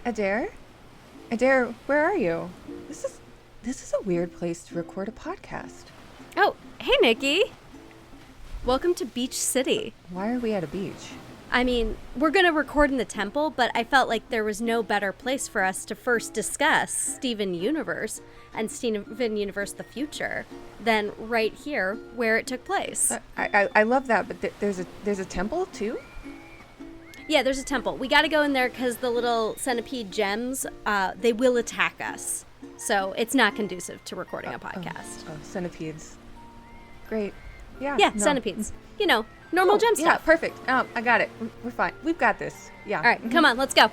Adair? Adair, where are you? This is a weird place to record a podcast. Oh, hey, Nikki. Welcome to Beach City. Why are we at a beach? I mean, we're going to record in the temple, but I felt like there was no better place for us to first discuss Steven Universe and Steven Universe the future than right here where it took place. I love that, but there's a temple too? Yeah, there's a temple. We got to go in there because the little centipede gems, they will attack us. So it's not conducive to recording a podcast. Oh, centipedes. Great. Yeah, centipedes. You know, normal gem stuff. Yeah, perfect. I got it. We're fine. We've got this. Yeah. All right, come on, let's go.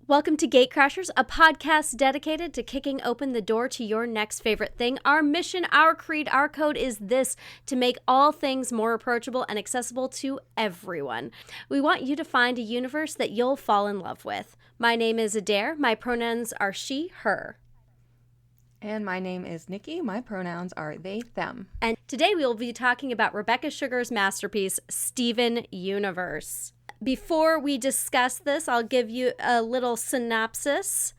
Welcome to GateCrashers, a podcast dedicated to kicking open the door to your next favorite thing. Our mission, our creed, our code is this: to make all things more approachable and accessible to everyone. We want you to find a universe that you'll fall in love with. My name is Adair. My pronouns are she, her. And my name is Nikki. My pronouns are they, them. And today we will be talking about Rebecca Sugar's masterpiece, Steven Universe. Before we discuss this, I'll give you a little synopsis.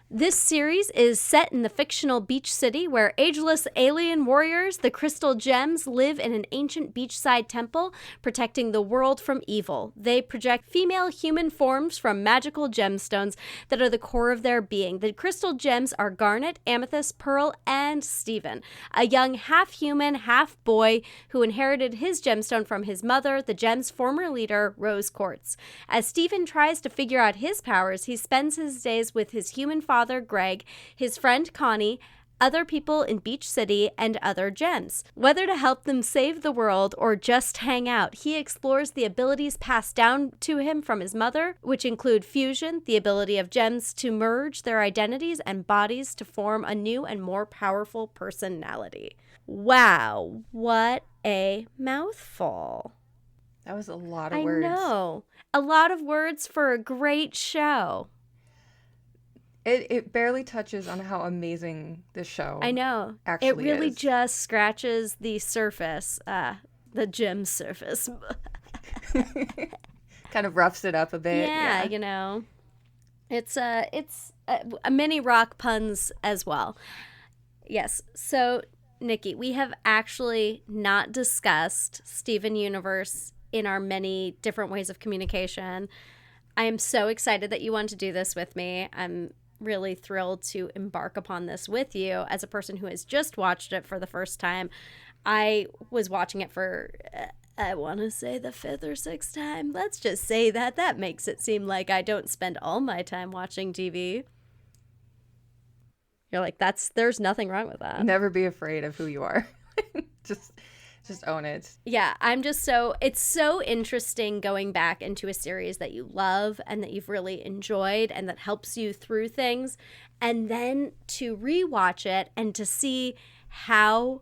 This series is set in the fictional beach city where ageless alien warriors, the Crystal Gems, live in an ancient beachside temple protecting the world from evil. They project female human forms from magical gemstones that are the core of their being. The Crystal Gems are Garnet, Amethyst, Pearl, and Steven, a young half-human, half-boy who inherited his gemstone from his mother, the gem's former leader, Rose Quartz. As Steven tries to figure out his powers, he spends his days with his human father, Greg, his friend Connie, other people in Beach City, and other gems. Whether to help them save the world or just hang out, he explores the abilities passed down to him from his mother, which include fusion, the ability of gems to merge their identities and bodies to form a new and more powerful personality. Wow, what a mouthful. That was a lot of words. I know. A lot of words for a great show. It barely touches on how amazing this show I know. Actually it really is. just scratches the surface, the gem surface. Kind of roughs it up a bit. Yeah, you know. It's many rock puns as well. Yes. So, Nikki, we have actually not discussed Steven Universe in our many different ways of communication. I am so excited that you want to do this with me. I'm really thrilled to embark upon this with you as a person who has just watched it for the first time. I was watching it for, I want to say the fifth or sixth time. Let's just say that. That makes it seem like I don't spend all my time watching TV. You're like, there's nothing wrong with that. Never be afraid of who you are. Just own it. Yeah, it's so interesting going back into a series that you love and that you've really enjoyed and that helps you through things. And then to rewatch it and to see how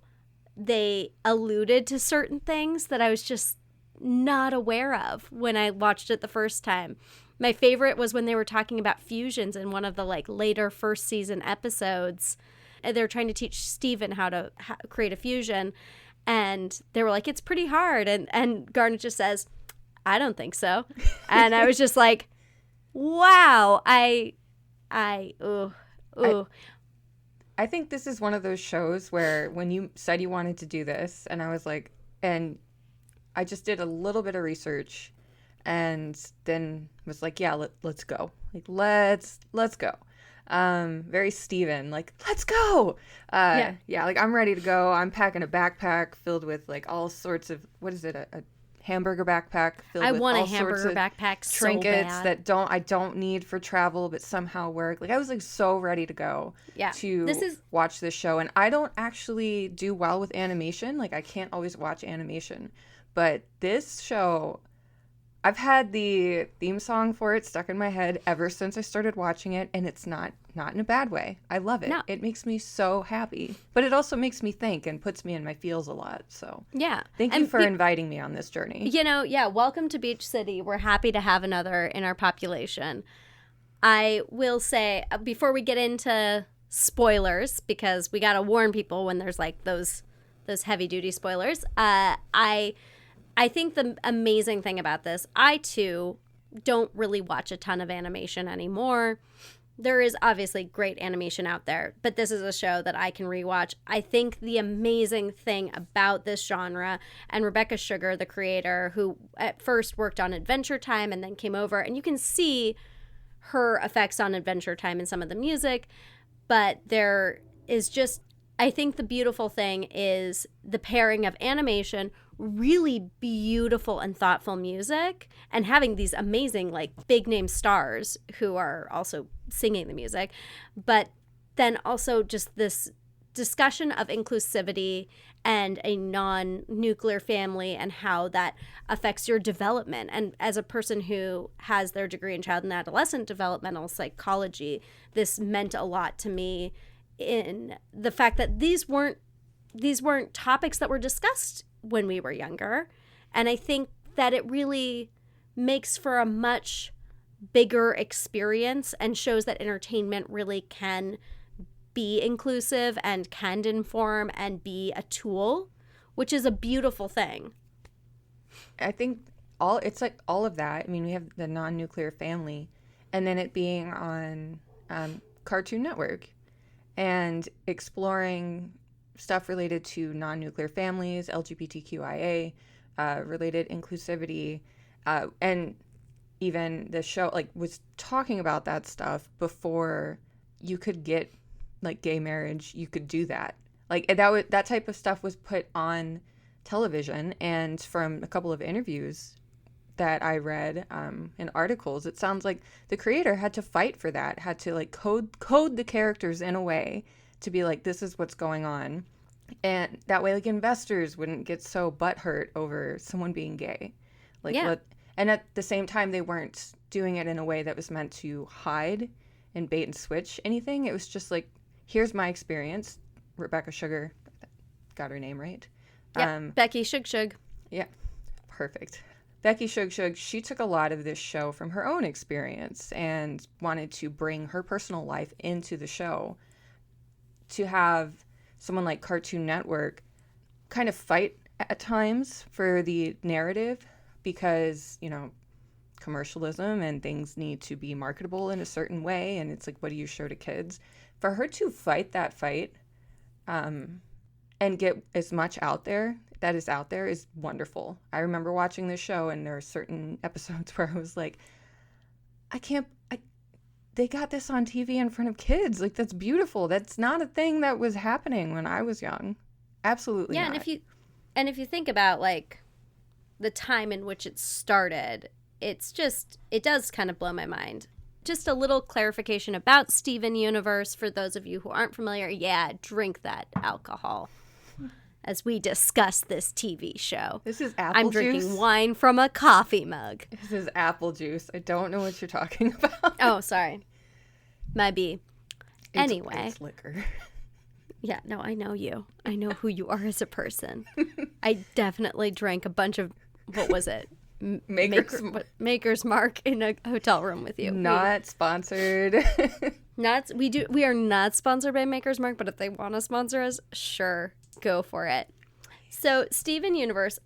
they alluded to certain things that I was just not aware of when I watched it the first time. My favorite was when they were talking about fusions in one of the later first season episodes. They're trying to teach Steven how to create a fusion. And they were like, it's pretty hard. And Garnet just says, I don't think so. And I was just like, wow. I think this is one of those shows where when you said you wanted to do this, and I was like, and I just did a little bit of research and then was like, yeah, let's go. Let's go. Very Steven, let's go. I'm ready to go. I'm packing a backpack filled with all sorts of, what is it, a hamburger backpack filled I with want all a hamburger sorts of backpack so trinkets bad. that I don't need for travel but somehow work. Like I was like so ready to go to watch this show, and I don't actually do well with animation. Like I can't always watch animation. But this show, I've had the theme song for it stuck in my head ever since I started watching it, and it's not in a bad way. I love it. No. It makes me so happy. But it also makes me think and puts me in my feels a lot. So yeah. Thank you for inviting me on this journey. You know, yeah, welcome to Beach City. We're happy to have another in our population. I will say, before we get into spoilers, because we got to warn people when there's like those heavy-duty spoilers, I think the amazing thing about this, I too don't really watch a ton of animation anymore. There is obviously great animation out there, but this is a show that I can rewatch. I think the amazing thing about this genre, and Rebecca Sugar, the creator, who at first worked on Adventure Time and then came over, and you can see her effects on Adventure Time in some of the music, but there is just, I think the beautiful thing is the pairing of animation, really beautiful and thoughtful music, and having these amazing like big name stars who are also singing the music, but then also just this discussion of inclusivity and a non-nuclear family and how that affects your development. And as a person who has their degree in child and adolescent developmental psychology, this meant a lot to me in the fact that these weren't topics that were discussed when we were younger. And I think that it really makes for a much bigger experience and shows that entertainment really can be inclusive and can inform and be a tool, which is a beautiful thing. I think it's like all of that. I mean, we have the non-nuclear family, and then it being on Cartoon Network and exploring stuff related to non-nuclear families, LGBTQIA related inclusivity, and even the show like was talking about that stuff before you could get like gay marriage. You could do that. Like that type of stuff was put on television, and from a couple of interviews that I read in articles, it sounds like the creator had to fight for that, had to like code the characters in a way to be like, this is what's going on. And that way, like, investors wouldn't get so butthurt over someone being gay. Like, yeah. And at the same time, they weren't doing it in a way that was meant to hide and bait and switch anything. It was just like, here's my experience. Rebecca Sugar, got her name right. Yeah, Becky Shug. Yeah, perfect. Becky Shug, she took a lot of this show from her own experience and wanted to bring her personal life into the show. To have someone like Cartoon Network kind of fight at times for the narrative because, you know, commercialism and things need to be marketable in a certain way, and it's like, what do you show to kids? For her to fight that fight and get as much out there that is out there is wonderful. I remember watching this show, and there are certain episodes where I was like, they got this on TV in front of kids. Like, that's beautiful. That's not a thing that was happening when I was young. Absolutely not. And if you think about like the time in which it started, it does kind of blow my mind. Just a little clarification about Steven Universe for those of you who aren't familiar. Yeah, drink that alcohol as we discuss this TV show. This is apple juice. I'm drinking wine from a coffee mug. This is apple juice. I don't know what you're talking about. Oh, sorry. Maybe. Anyway. It's liquor. Yeah, no, I know you. I know who you are as a person. I definitely drank a bunch of, what was it? Maker's Mark in a hotel room with you. Not sponsored. We are not sponsored by Maker's Mark, but if they want to sponsor us, sure, go for it. So, Steven Universe,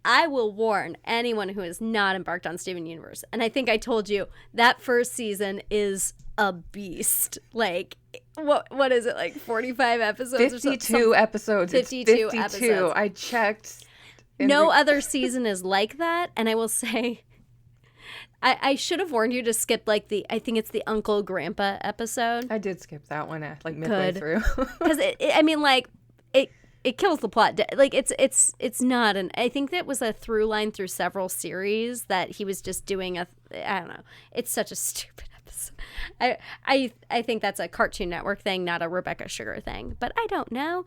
I will warn anyone who has not embarked on Steven Universe, and I think I told you that first season is a beast. Like, what is it, like 45 episodes 52 episodes. 52 episodes. I checked. No other season is like that, and I will say, I should have warned you to skip like I think it's the Uncle Grandpa episode. I did skip that one at like midway through. Because it kills the plot. Like it's not an. I think that was a through line through several series that he was just doing I don't know. It's such a stupid episode. I think that's a Cartoon Network thing, not a Rebecca Sugar thing. But I don't know.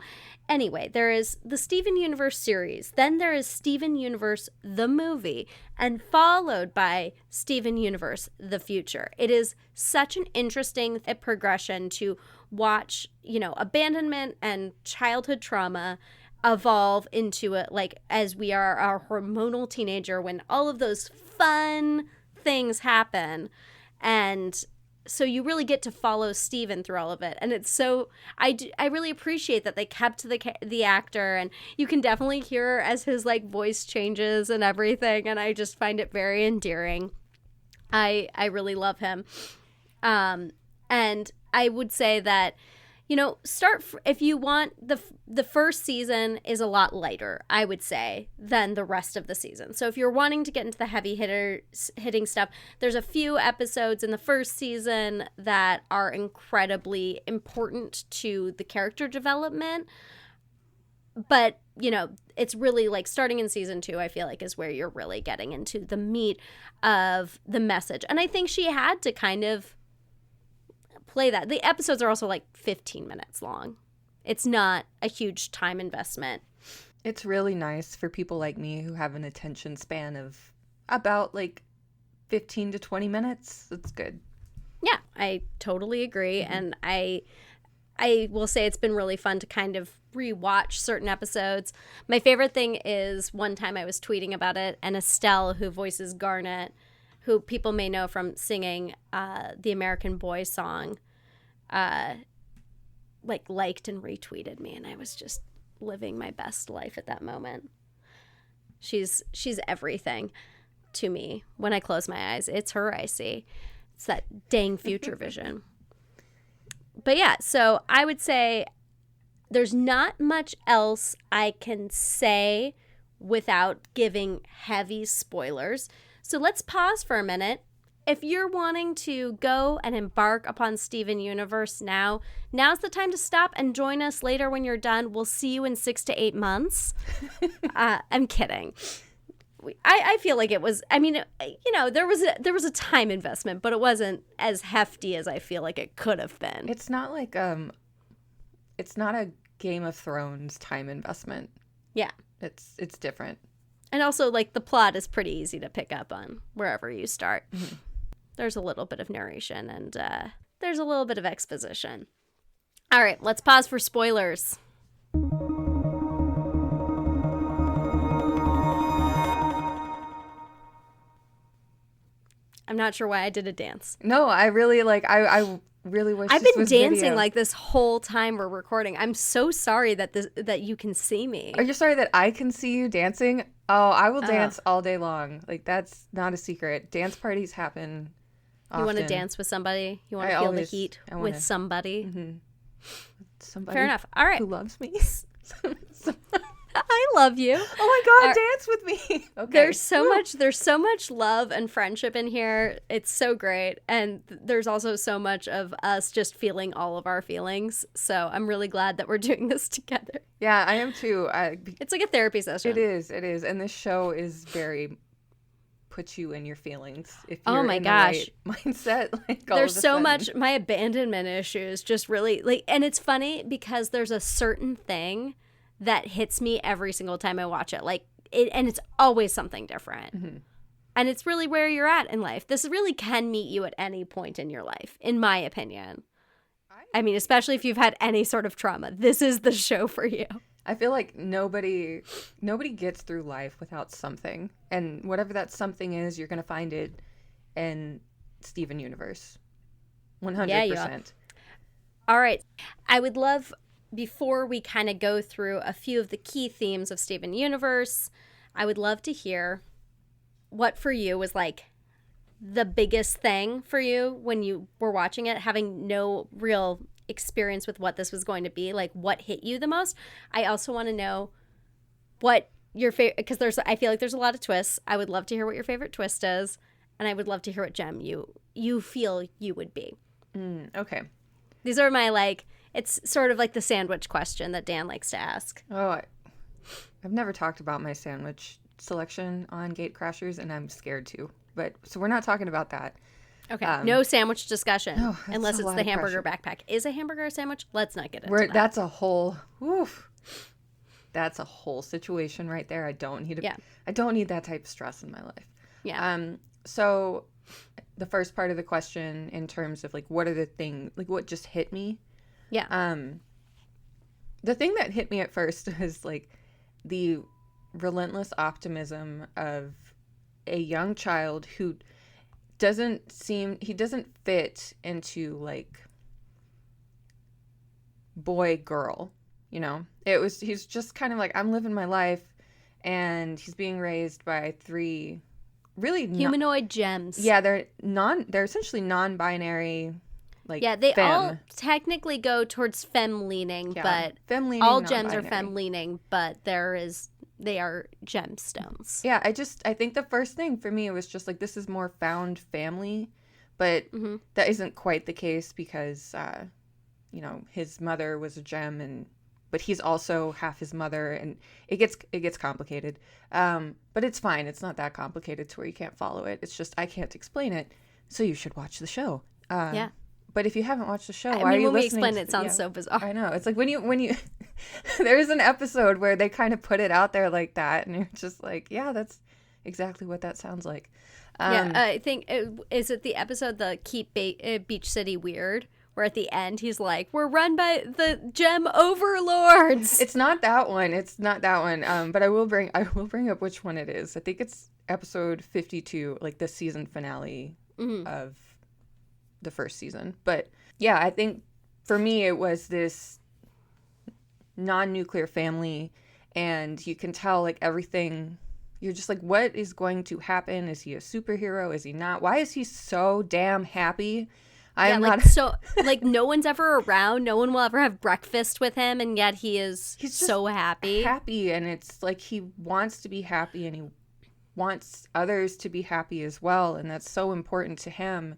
Anyway, there is the Steven Universe series. Then there is Steven Universe the movie, and followed by Steven Universe the future. It is such an interesting progression to watch, abandonment and childhood trauma evolve into it, like as we are our hormonal teenager when all of those fun things happen. And so you really get to follow Steven through all of it. And it's so, I really appreciate that they kept the actor, and you can definitely hear as his like voice changes and everything. And I just find it very endearing. I really love him. And I would say that, if you want the first season is a lot lighter, I would say, than the rest of the season. So if you're wanting to get into the heavy hitting stuff, there's a few episodes in the first season that are incredibly important to the character development. But, it's really like starting in season 2, I feel like, is where you're really getting into the meat of the message. And I think she had to kind of play that. The episodes are also like 15 minutes long. It's not a huge time investment. It's really nice for people like me who have an attention span of about like 15 to 20 minutes. It's good. Yeah, I totally agree. Mm-hmm. And I will say it's been really fun to kind of rewatch certain episodes. My favorite thing is one time I was tweeting about it, and Estelle, who voices Garnet, who people may know from singing the American Boy song, liked and retweeted me, and I was just living my best life at that moment. She's everything to me. When I close my eyes, it's her I see. It's that dang future vision. But yeah, so I would say there's not much else I can say without giving heavy spoilers. So let's pause for a minute. If you're wanting to go and embark upon Steven Universe now's the time to stop and join us later when you're done. We'll see you in 6 to 8 months. I'm kidding. I feel like it was, there was a time investment, but it wasn't as hefty as I feel like it could have been. It's not like, it's not a Game of Thrones time investment. Yeah. It's different. And also, like, the plot is pretty easy to pick up on wherever you start. Mm-hmm. There's a little bit of narration, and there's a little bit of exposition. All right, let's pause for spoilers. I'm not sure why I did a dance. No, I really, I really wish I've this been was dancing video. like this whole time we're recording. I'm so sorry that you can see me. Are you sorry that I can see you dancing? Oh, I will dance all day long. Like, that's not a secret. Dance parties happen often. You want to dance with somebody? You want to feel the heat with somebody? Mm-hmm. Somebody Fair enough. All right. who loves me. I love you. Oh my God, dance with me. Okay. There's so much love and friendship in here. It's so great. And there's also so much of us just feeling all of our feelings. So I'm really glad that we're doing this together. Yeah, I am too. It's like a therapy session. It is. And this show is very puts you in your feelings if you're in the right mindset. Like, there's so much, my abandonment issues just really, like, and it's funny because there's a certain thing that hits me every single time I watch it. Like, and it's always something different. Mm-hmm. And it's really where you're at in life. This really can meet you at any point in your life, in my opinion. I mean, especially if you've had any sort of trauma. This is the show for you. I feel like nobody gets through life without something. And whatever that something is, you're going to find it in Steven Universe. 100%. Yeah, you are. All right. I would love, before we kind of go through a few of the key themes of Steven Universe, I would love to hear what for you was like the biggest thing for you when you were watching it, having no real experience with what this was going to be, like what hit you the most. I also want to know what your favorite, because I feel like there's a lot of twists. I would love to hear what your favorite twist is, and I would love to hear what gem you feel you would be. Okay. These are my, like, It's sort of like the sandwich question that Dan likes to ask. Oh, I've never talked about my sandwich selection on GateCrashers, and I'm scared to. But so we're not talking about that. Okay, no sandwich discussion unless a it's lot the of hamburger pressure. backpack. Is a hamburger a sandwich? Let's not get into that. That's a whole, that's a whole situation right there. I don't need I don't need that type of stress in my life. Yeah. So the first part of the question in terms of like what are the things, like what just hit me? Yeah. The thing that hit me at first was like the relentless optimism of a young child who doesn't fit into like boy girl, you know. He's just kind of like, I'm living my life, and he's being raised by three really humanoid gems. Yeah, they're essentially non-binary. Like, yeah, they femme. all technically go towards femme leaning, but femme-leaning, all gems are non-binary. femme leaning, but they are gemstones. Yeah, I think the first thing for me was just like, this is more found family, but that isn't quite the case because, his mother was a gem, but he's also half his mother, and it gets complicated. But it's fine. It's not that complicated to where you can't follow it. It's just I can't explain it, so you should watch the show. Yeah. But if you haven't watched the show, I why mean, are you when we listening? explain it, it sounds so bizarre. I know. It's like when you there's an episode where they kind of put it out there like that, and you're just like, yeah, that's exactly what that sounds like. I think is it the episode the Keep Beach City Weird, where at the end he's like, we're run by the gem overlords. It's not that one. But I will bring up which one it is. I think it's episode 52, like the season finale of the first season. But yeah, I think for me it was this non-nuclear family, and you can tell like everything. You're just like, what is going to happen? Is he a superhero? Is he not? Why is he so damn happy? No one's ever around. No one will ever have breakfast with him, and yet he's so happy. And it's like he wants to be happy, and he wants others to be happy as well, and that's so important to him.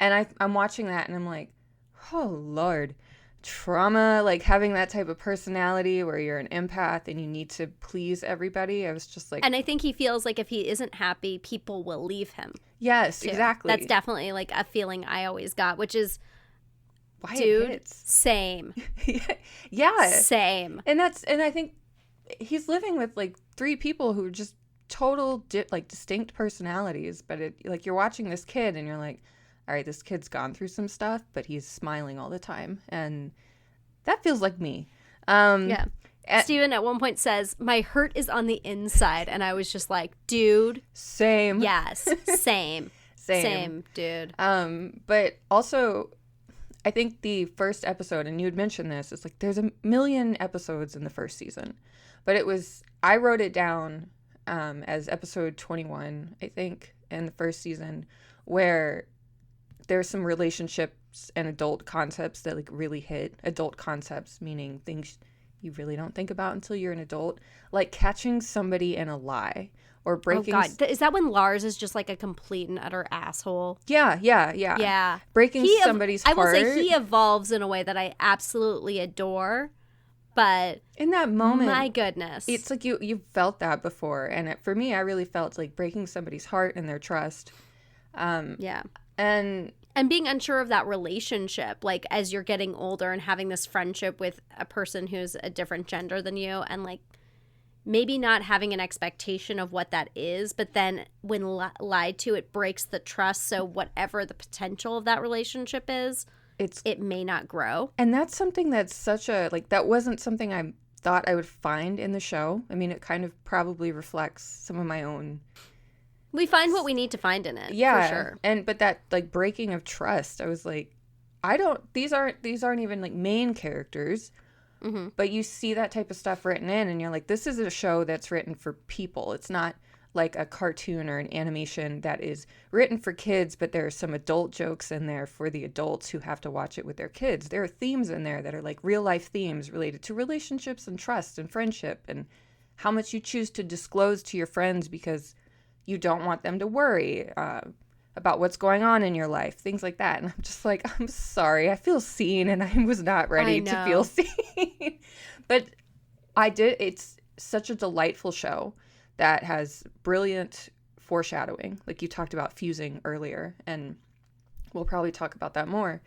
And I'm watching that, and I'm like, oh Lord, trauma, like having that type of personality where you're an empath and you need to please everybody. I was just like, and I think he feels like if he isn't happy, people will leave him. Yes, too. Exactly. That's definitely like a feeling I always got, which is, why dude, it hits. Same. Yeah. Same. And I think he's living with like three people who are just total distinct personalities, but like you're watching this kid and you're like, all right, this kid's gone through some stuff, but he's smiling all the time, and that feels like me. Yeah. Steven at one point says, my hurt is on the inside, and I was just like, dude. Same. Yes. Same. Same, dude. But also, I think the first episode, and you had mentioned this, it's like there's a million episodes in the first season, but I wrote it down as episode 21, I think, in the first season, where there's some relationships and adult concepts that like really hit. Adult concepts meaning things you really don't think about until you're an adult, like catching somebody in a lie or breaking. Oh God, is that when Lars is just like a complete and utter asshole? Yeah. Breaking somebody's heart. I will say he evolves in a way that I absolutely adore, but in that moment, my goodness, it's like you've felt that before, and for me, I really felt like breaking somebody's heart and their trust. Yeah. And being unsure of that relationship, like as you're getting older and having this friendship with a person who's a different gender than you, and like maybe not having an expectation of what that is, but then when lied to, it breaks the trust. So whatever the potential of that relationship is, it may not grow. And that's something that's that wasn't something I thought I would find in the show. I mean, it kind of probably reflects some of my own. We find what we need to find in it. Yeah, for sure. But that like breaking of trust, I was like, these aren't even like main characters, but you see that type of stuff written in, and you're like, this is a show that's written for people. It's not like a cartoon or an animation that is written for kids, but there are some adult jokes in there for the adults who have to watch it with their kids. There are themes in there that are like real life themes related to relationships and trust and friendship and how much you choose to disclose to your friends because you don't want them to worry about what's going on in your life, things like that. And I'm just like, I'm sorry, I feel seen, and I was not ready to feel seen. But I did. It's such a delightful show that has brilliant foreshadowing. Like you talked about fusing earlier, and we'll probably talk about that more.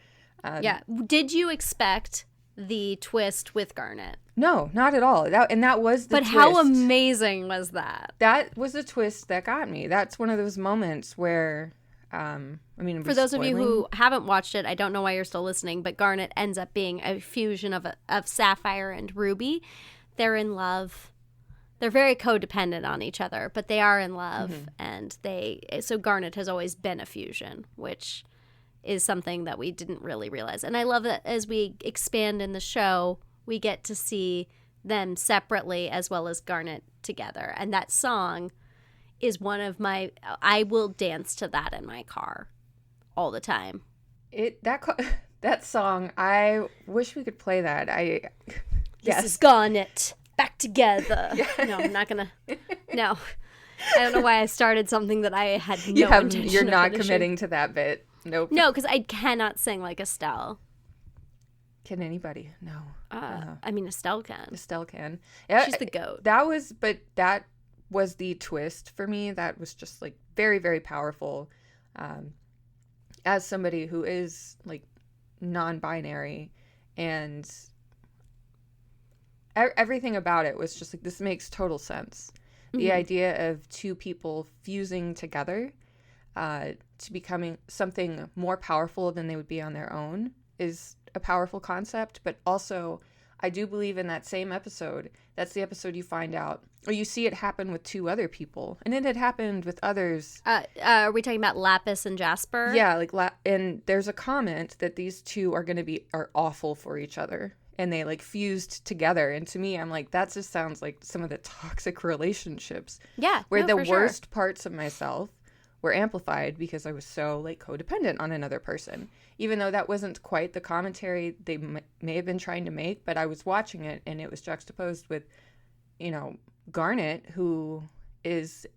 Yeah. Did you expect the twist with Garnet? No, not at all. That was the twist. But how amazing was that? That was the twist that got me. That's one of those moments where, for those of you who haven't watched it, I don't know why you're still listening, but Garnet ends up being a fusion of Sapphire and Ruby. They're in love. They're very codependent on each other, but they are in love, and so Garnet has always been a fusion, which is something that we didn't really realize. And I love that as we expand in the show, we get to see them separately as well as Garnet together. And that song is one of I will dance to that in my car all the time. That song, I wish we could play that. This is Garnet. Back together. Yeah. No, I'm not gonna. No. I don't know why I started something that I had no intention You're not of finishing. committing to that bit. Nope. No, because I cannot sing like Estelle. Can anybody? No. I mean, Estelle can. Estelle can. Yeah, she's the goat. That was the twist for me. That was just like very, very powerful. As somebody who is like non-binary, and everything about it was just like, this makes total sense. The idea of two people fusing together to becoming something more powerful than they would be on their own is a powerful concept. But also, I do believe in that same episode, that's the episode you find out, or you see it happen with two other people. And it had happened with others. Are we talking about Lapis and Jasper? Yeah, and there's a comment that these two are awful for each other. And they like fused together. And to me, I'm like, that just sounds like some of the toxic relationships. Yeah. Where the worst parts of myself were amplified because I was so like codependent on another person. Even though that wasn't quite the commentary they may have been trying to make, but I was watching it and it was juxtaposed with, Garnet, who is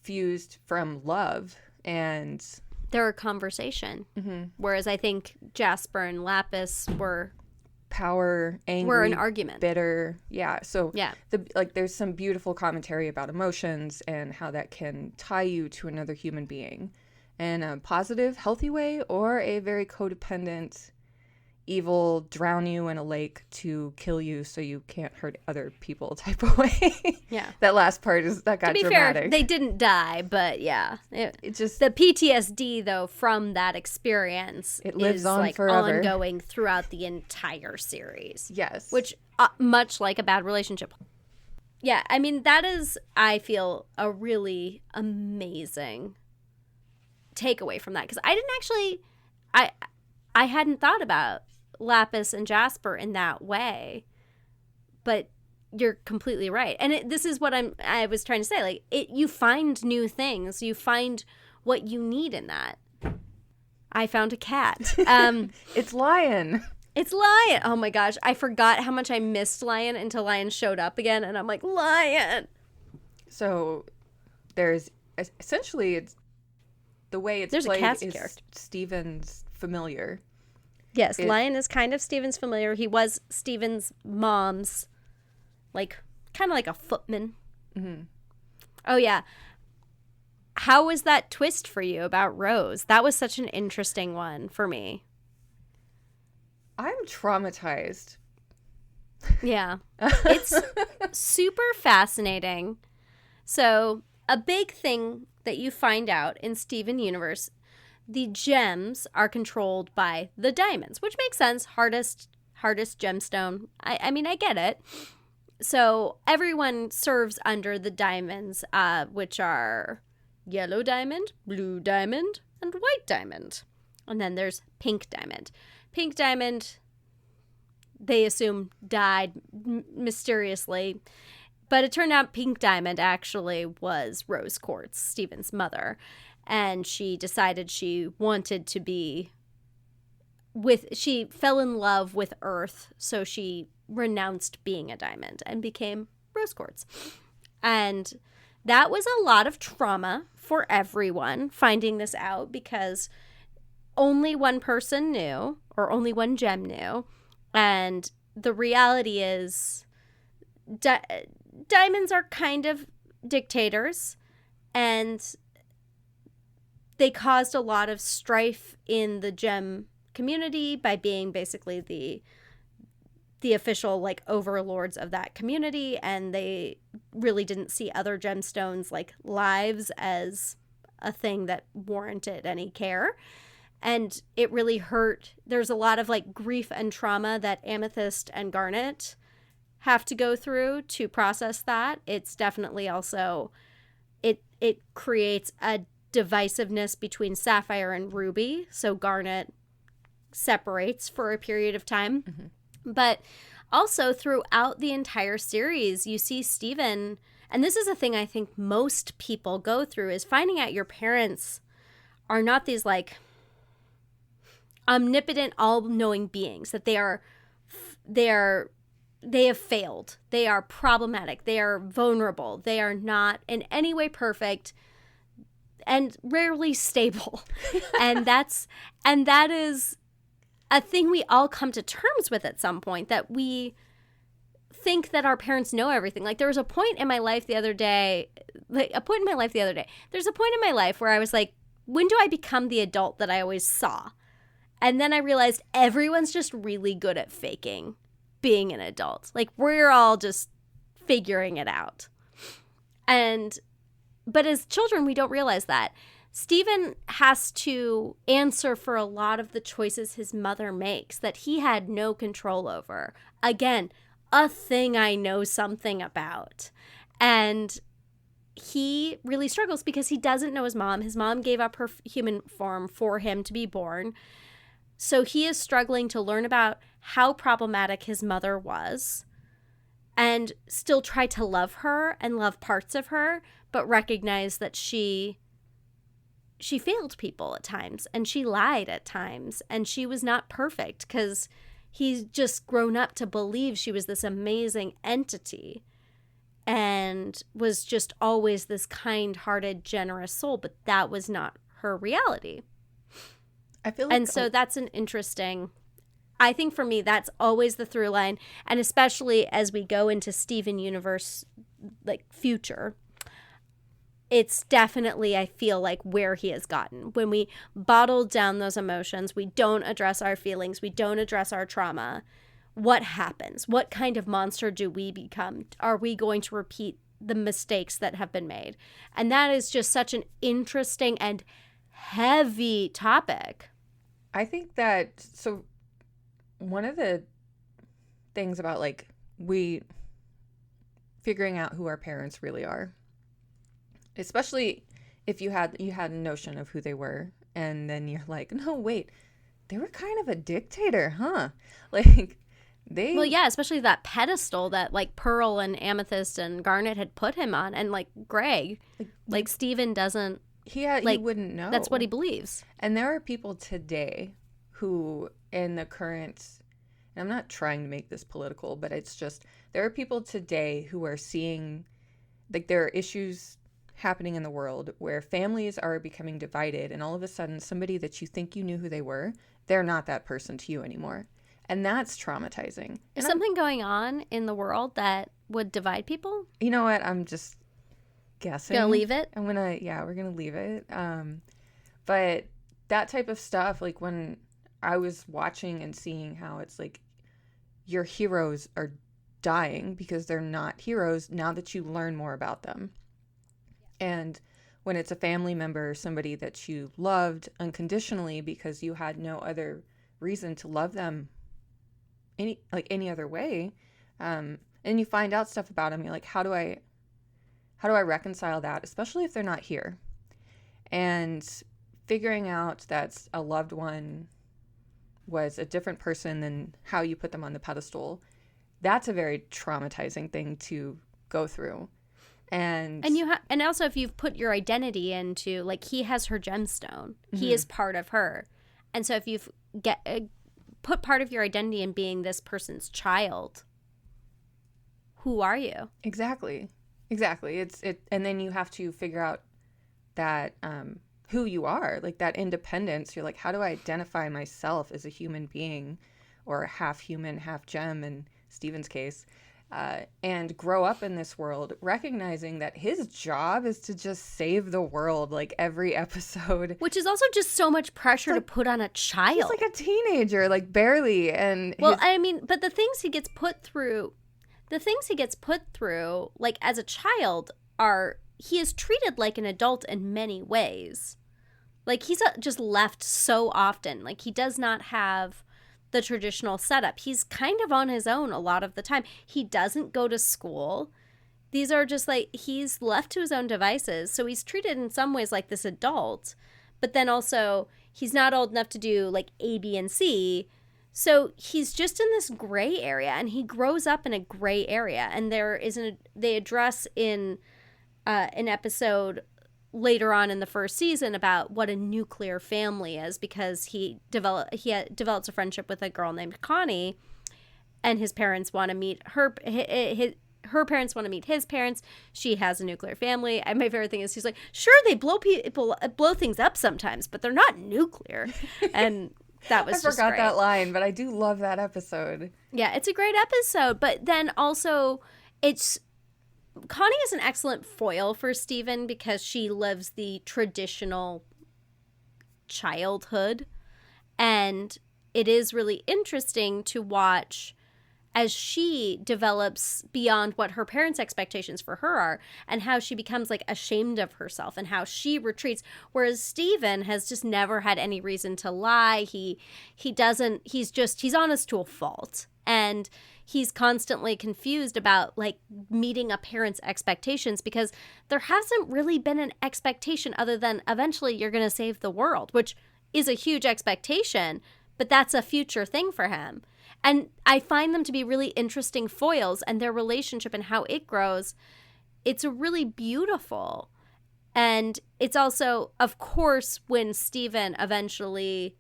fused from love, and they're a conversation. Whereas I think Jasper and Lapis were power, angry, were an argument, bitter. Yeah. So yeah, there's some beautiful commentary about emotions and how that can tie you to another human being in a positive, healthy way, or a very codependent, evil, drown you in a lake to kill you so you can't hurt other people type of way. Yeah. That last part got dramatic. To be fair, they didn't die, but yeah. It just the PTSD though from that experience it lives is on like forever. Ongoing throughout the entire series. Yes. Which much like a bad relationship. Yeah, I mean that is, I feel, a really amazing takeaway from that, because I didn't actually I hadn't thought about Lapis and Jasper in that way, but you're completely right. And this is what I was trying to say. Like, you find new things. You find what you need in that. I found a cat. It's Lion. It's Lion. Oh my gosh. I forgot how much I missed Lion until Lion showed up again. And I'm like, Lion. So there's essentially, it's the way it's played is character. Steven's familiar. Yes, Lion is kind of Steven's familiar. He was Steven's mom's, like, kind of like a footman. Mm-hmm. Oh, yeah. How was that twist for you about Rose? That was such an interesting one for me. I'm traumatized. Yeah. It's super fascinating. So, a big thing that you find out in Steven Universe, the gems are controlled by the diamonds, which makes sense. Hardest gemstone. I mean, I get it. So everyone serves under the diamonds, which are yellow diamond, blue diamond, and white diamond. And then there's pink diamond. Pink diamond, they assume died mysteriously. But it turned out Pink Diamond actually was Rose Quartz, Steven's mother. And she decided she wanted to be she fell in love with Earth, so she renounced being a diamond and became Rose Quartz. And That was a lot of trauma for everyone finding this out, because only one person knew, or only one gem knew. And the reality is diamonds are kind of dictators, and they caused a lot of strife in the gem community by being basically the official like overlords of that community, and they really didn't see other gemstones like lives as a thing that warranted any care. And it really hurt. There's a lot of like grief and trauma that Amethyst and Garnet have to go through to process that. It's definitely also, it creates a divisiveness between Sapphire and Ruby. So Garnet separates for a period of time. Mm-hmm. But also throughout the entire series, you see Steven, and this is a thing I think most people go through, is finding out your parents are not these like omnipotent, all-knowing beings, that they have failed. They are problematic. They are vulnerable. They are not in any way perfect and rarely stable. and that is a thing we all come to terms with at some point, that we think that our parents know everything. Like, there was a point in my life the other day. There's a point in my life where I was like, when do I become the adult that I always saw? And then I realized everyone's just really good at faking being an adult. Like, we're all just figuring it out. But as children, we don't realize that. Steven has to answer for a lot of the choices his mother makes that he had no control over. Again, a thing I know something about. And he really struggles because he doesn't know his mom. His mom gave up her human form for him to be born. So he is struggling to learn about how problematic his mother was and still try to love her and love parts of her, but recognize that she failed people at times, and she lied at times, and she was not perfect because he's just grown up to believe she was this amazing entity and was just always this kind-hearted, generous soul, but that was not her reality. I feel like, and so that's an interesting, I think for me, that's always the through line. And especially as we go into Steven Universe, like future, it's definitely, I feel like, where he has gotten. When we bottle down those emotions, we don't address our feelings, we don't address our trauma. What happens? What kind of monster do we become? Are we going to repeat the mistakes that have been made? And that is just such an interesting and heavy topic. I think that, so one of the things about like we figuring out who our parents really are, especially if you had a notion of who they were, and then you're like, no, wait, they were kind of a dictator, huh? Like they, well, yeah, especially that pedestal that like Pearl and Amethyst and Garnet had put him on, and like Greg, like Steven doesn't. He wouldn't know. That's what he believes. And there are people today who, in the current, and I'm not trying to make this political, but it's just, there are people today who are seeing, like, there are issues happening in the world where families are becoming divided, and all of a sudden somebody that you think you knew who they were, they're not that person to you anymore. And that's traumatizing. Is something going on in the world that would divide people? You know what? I'm just guessing. Gonna leave it? We're gonna leave it. But that type of stuff, like when I was watching and seeing how it's like your heroes are dying because they're not heroes now that you learn more about them. And when it's a family member, somebody that you loved unconditionally because you had no other reason to love them any other way, and you find out stuff about them, you're like, how do I reconcile that, especially if they're not here? And figuring out that a loved one was a different person than how you put them on the pedestal, that's a very traumatizing thing to go through. And and also if you've put your identity into, like, he has her gemstone, mm-hmm. he is part of her, and so if you've put part of your identity in being this person's child, who are you? Exactly. Exactly. And then you have to figure out that who you are, like that independence. You're like, how do I identify myself as a human being, or half human, half gem in Steven's case, and grow up in this world, recognizing that his job is to just save the world, like every episode. Which is also just so much pressure to put on a child. He's like a teenager, like barely. And well, I mean, but the things he gets put through, like as a child, he is treated like an adult in many ways. Like he's just left so often. Like he does not have the traditional setup. He's kind of on his own a lot of the time. He doesn't go to school. These are just like, he's left to his own devices. So he's treated in some ways like this adult, but then also he's not old enough to do like A, B, and C. So he's just in this gray area, and he grows up in a gray area. And they address in an episode later on in the first season about what a nuclear family is, because he develops a friendship with a girl named Connie, and his parents want to meet her parents want to meet his parents. She has a nuclear family. And my favorite thing is he's like, sure, they blow things up sometimes, but they're not nuclear. And that was I forgot that line, but I do love that episode. Yeah, it's a great episode. But then also Connie is an excellent foil for Steven, because she lives the traditional childhood. And it is really interesting to watch as she develops beyond what her parents' expectations for her are, and how she becomes like ashamed of herself, and how she retreats. Whereas Steven has just never had any reason to lie. He's honest to a fault. And he's constantly confused about like meeting a parent's expectations, because there hasn't really been an expectation other than eventually you're going to save the world, which is a huge expectation, but that's a future thing for him. And I find them to be really interesting foils, and their relationship and how it grows. It's really beautiful. And it's also, of course, when Steven eventually,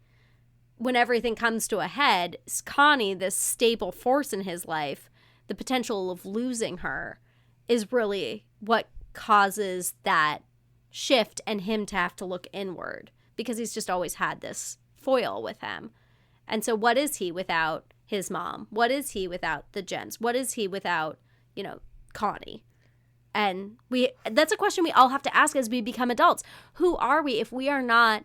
when everything comes to a head, Connie, this stable force in his life, the potential of losing her is really what causes that shift, and him to have to look inward, because he's just always had this foil with him. And so what is he without his mom? What is he without the gems? What is he without, Connie? And that's a question we all have to ask as we become adults. Who are we if we are not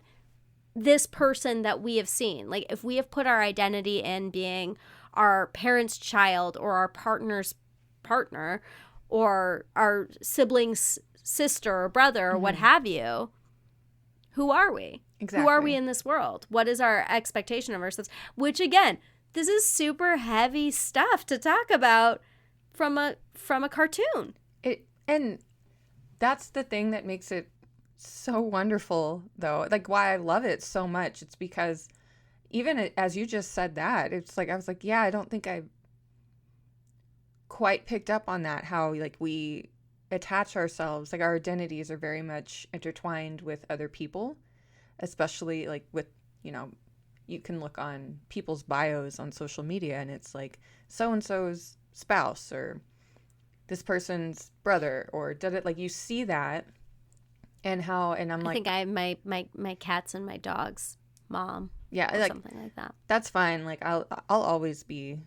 this person that we have seen? Like, if we have put our identity in being our parents' child, or our partner's partner, or our sibling's sister or brother, or what have you, who are we? Exactly. Who are we in this world? What is our expectation of ourselves? Which, again, this is super heavy stuff to talk about from a cartoon. And that's the thing that makes it so wonderful, though. Like, why I love it so much. It's because even as you just said that, it's like, I was like, yeah, I don't think I quite picked up on that, how like we attach ourselves, like our identities are very much intertwined with other people, especially like with, you can look on people's bios on social media, and it's like so-and-so's spouse, or this person's brother, or did it, like you see that, and I'm like, I think I have my cats and my dog's mom. Yeah, or like something like that. That's fine. Like I'll always be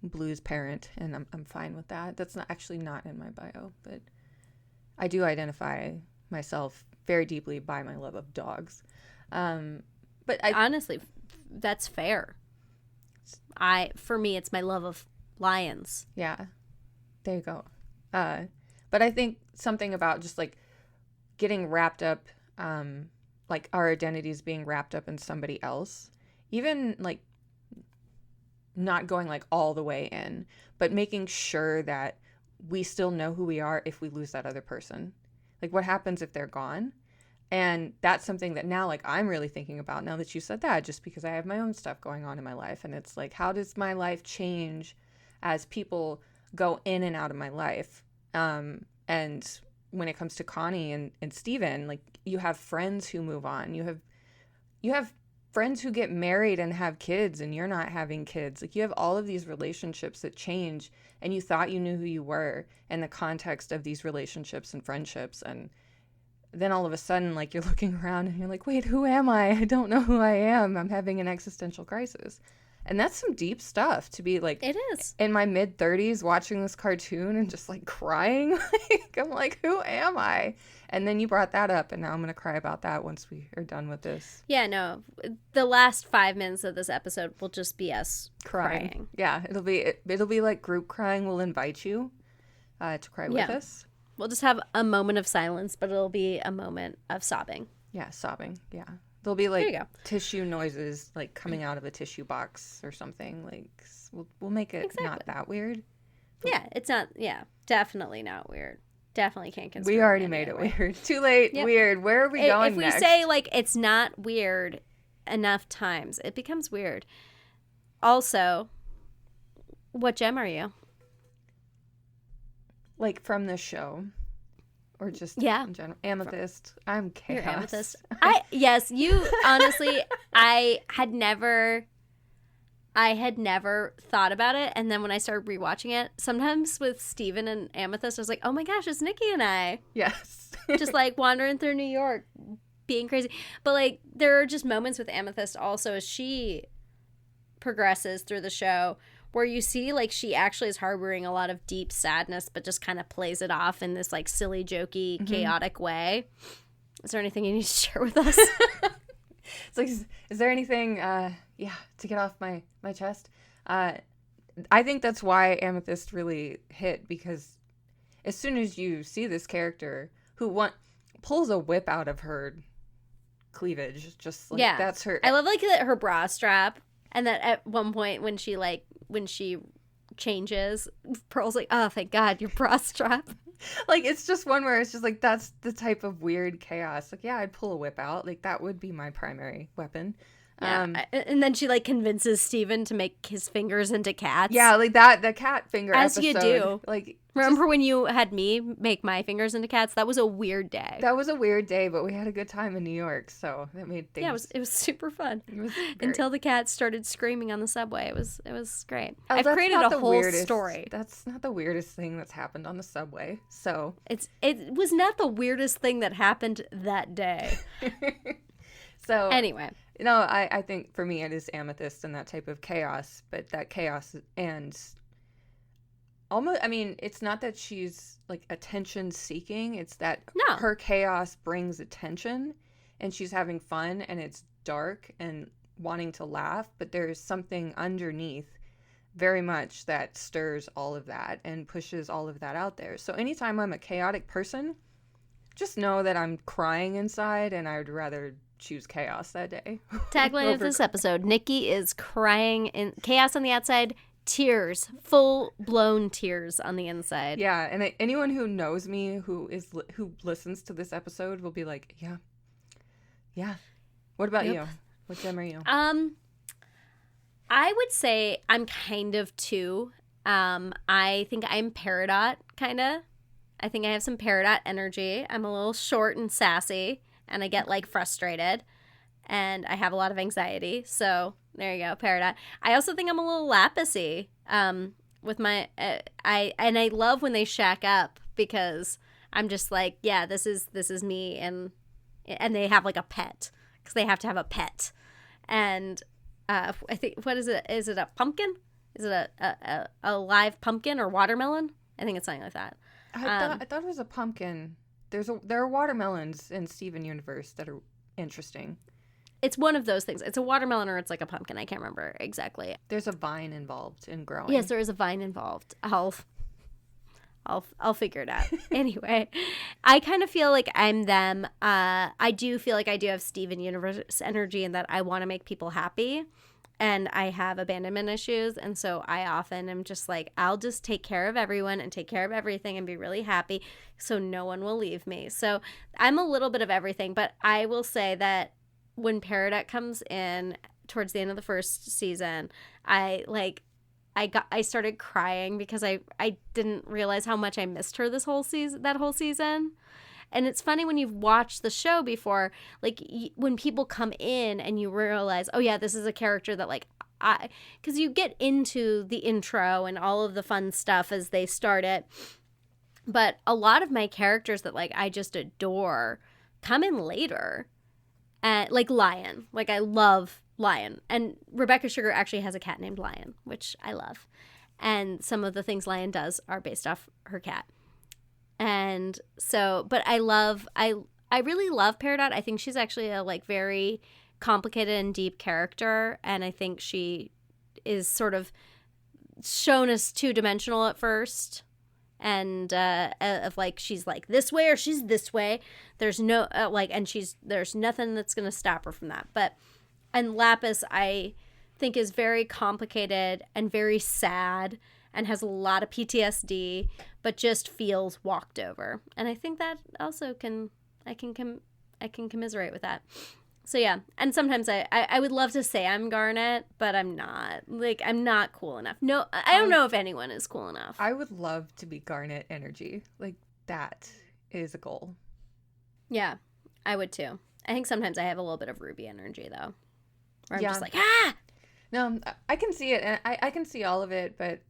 Blue's parent, and I'm fine with that. That's not in my bio, but I do identify myself very deeply by my love of dogs. But honestly, that's fair. For me, it's my love of lions. Yeah, there you go. But I think something about just like getting wrapped up, like our identities being wrapped up in somebody else, even like not going like all the way in, but making sure that we still know who we are if we lose that other person. Like, what happens if they're gone? And that's something that now, like, I'm really thinking about now that you said that, just because I have my own stuff going on in my life. And it's like, how does my life change as people go in and out of my life? And when it comes to Connie and Steven, like, you have friends who move on. You have friends who get married and have kids and you're not having kids. Like, you have all of these relationships that change, and you thought you knew who you were in the context of these relationships and friendships. And then all of a sudden, like, you're looking around and you're like, wait, who am I? I don't know who I am. I'm having an existential crisis. And that's some deep stuff to be like, It is. in my mid 30s watching this cartoon and just like crying. Like, I'm like, who am I? And then you brought that up, and now I'm going to cry about that once we are done with this. Yeah, no. The last 5 minutes of this episode will just be us crying. Yeah, it'll be like group crying. We'll invite you to cry with us. We'll just have a moment of silence, but it'll be a moment of sobbing. Yeah, sobbing. Yeah. There'll be like tissue noises like coming out of a tissue box or something. Like, we'll make it not that weird. Yeah, it's not. Yeah, definitely not weird. Definitely can't consider. We already made it weird. Too late. Yep. Weird. Where are we going next? If we say like it's not weird enough times, it becomes weird. Also, what gem are you? Like from the show, or just in general? Amethyst. I'm chaos. You're Amethyst. Yes, you honestly. I had never thought about it, and then when I started rewatching it, sometimes with Steven and Amethyst, I was like, oh my gosh, it's Nikki and I. Yes. Just like wandering through New York, being crazy. But like, there are just moments with Amethyst also as she progresses through the show where you see like she actually is harboring a lot of deep sadness, but just kind of plays it off in this like silly, jokey, chaotic way. Is there anything you need to share with us? It's like, is there anything, to get off my chest? I think that's why Amethyst really hit, because as soon as you see this character who pulls a whip out of her cleavage, just like that's her. I love like her bra strap, and that at one point when she changes, Pearl's like, oh, thank God, your bra strap. Like, it's just one where it's just like, that's the type of weird chaos. Like, yeah, I'd pull a whip out. Like, that would be my primary weapon. Yeah. And then she like convinces Steven to make his fingers into cats. Yeah, like that, the cat finger As episode. you do. Like, remember when you had me make my fingers into cats? That was a weird day. That was a weird day, but we had a good time in New York, so that made things. Yeah, it was super fun. It was until the cats started screaming on the subway. It was great. I've created a whole story. That's not the weirdest thing that's happened on the subway. So it was not the weirdest thing that happened that day. So anyway. No, I think for me it is Amethyst and that type of chaos, but that chaos and almost, I mean, it's not that she's like attention seeking, it's that her chaos brings attention and she's having fun and it's dark and wanting to laugh, but there's something underneath very much that stirs all of that and pushes all of that out there. So anytime I'm a chaotic person, just know that I'm crying inside and I would rather choose chaos that day. Tagline of this episode: Nikki is crying in chaos on the outside, tears, full-blown tears on the inside. Yeah, and anyone who knows me who listens to this episode will be like, yeah. What about you? What gem are you? I would say I'm kind of two. I think I'm Peridot, kind of. I think I have some Peridot energy. I'm a little short and sassy, and I get like frustrated, and I have a lot of anxiety. So there you go, Peridot. I also think I'm a little Lapis-y. With my I love when they shack up, because I'm just like, yeah, this is me, and they have like a pet, because they have to have a pet. And I think, what is it? Is it a pumpkin? Is it a live pumpkin or watermelon? I think it's something like that. I thought it was a pumpkin. There are watermelons in Steven Universe that are interesting. It's one of those things. It's a watermelon or it's like a pumpkin. I can't remember exactly. There's a vine involved in growing. Yes, there is a vine involved. I'll figure it out. Anyway, I kind of feel like I'm them. I do feel like I do have Steven Universe energy in that I want to make people happy. And I have abandonment issues, and so I often am just like, I'll just take care of everyone and take care of everything and be really happy so no one will leave me. So I'm a little bit of everything, but I will say that when Peridot comes in towards the end of the first season, I started crying because I didn't realize how much I missed her that whole season. And it's funny when you've watched the show before, like when people come in and you realize, oh yeah, this is a character that like because you get into the intro and all of the fun stuff as they start it. But a lot of my characters that like I just adore come in later. Like Lion. Like I love Lion. And Rebecca Sugar actually has a cat named Lion, which I love. And some of the things Lion does are based off her cat. And so, but I really love Peridot. I think she's actually a like very complicated and deep character, and I think she is sort of shown as two-dimensional at first, and of like she's like this way or she's this way. There's no there's nothing that's gonna stop her from that. And Lapis I think is very complicated and very sad and has a lot of PTSD, but just feels walked over, and I think that also I can commiserate with that. So yeah, and sometimes I would love to say I'm Garnet, but I'm not. Like, I'm not cool enough. No, I don't know if anyone is cool enough. I would love to be Garnet energy. Like, that is a goal. Yeah, I would too. I think sometimes I have a little bit of Ruby energy, though. Where I'm just like, ah! No, I can see it, and I can see all of it, but